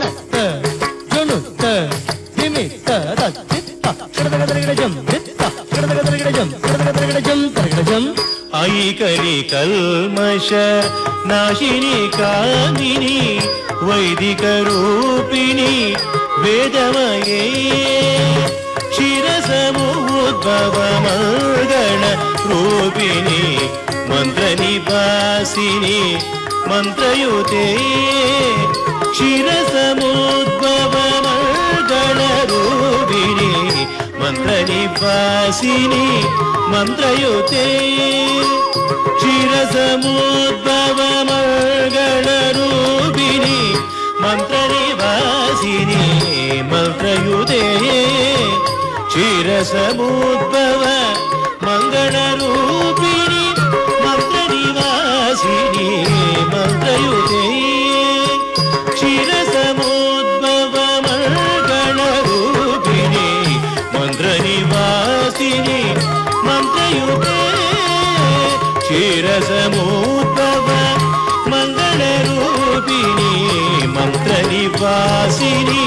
ತನತ್ತ ಜುನುತ್ತ ದಿಮಿತ್ತ ದಚ್ಚಿತ್ತ ಕಡದಗದರಗಡ ಜಂ ದಿತ್ತ ಕಡದಗದರಗಡ ಜಂ ಕಡದಗದರಗಡ ಜಂ ತರಗಡ ಜಂ ಐಕಲಿ ಕಲ್ಮಶ ನಾಶಿನಿ ಕಾಮಿನಿ ವೈದಿಕ ರೂಪಿಣಿ ವೇದಮಯೇ ಕ್ಷೀರಸಮುದ್ಭವ ಮಂಗಳ ರೂಪಿಣಿ ಮಂತ್ರ ನಿವಾಸಿನಿ ಮಂತ್ರಯುತೆ ಕ್ಷೀರಸಮುದ್ಭವ ಮಂಗಳ ರೂಪಿಣಿ ಮಂತ್ರ ನಿವಾಸಿನಿ ಮಂತ್ರಯುತೆ ಕ್ಷೀರಸಮುದ್ಭವ ಮಂಗಳ ರೂಪಿಣಿ ಮಂತ್ರ ನಿವಾಸಿನಿ ಮಂತ್ರಯುತೆ ಕ್ಷೀರಸಮುದ್ಭವ ಮಂಗಳ ರೂಪಿಣಿ ಮಂತ್ರ ನಿವಾಸಿನಿ ಮಂತ್ರಯುತೆ ಕ್ಷೀರಸಮುದ್ಭವ ಮಂಗಳ ರೂಪಿಣಿ ಮಂತ್ರ ನಿವಾಸಿನಿ ಮಂತ್ರಯುತೆ ಕ್ಷೀರಸಮುದ್ಭವ ಮಂಗಳ ರೂಪಿಣಿ ಮಂತ್ರ ನಿವಾಸಿನಿ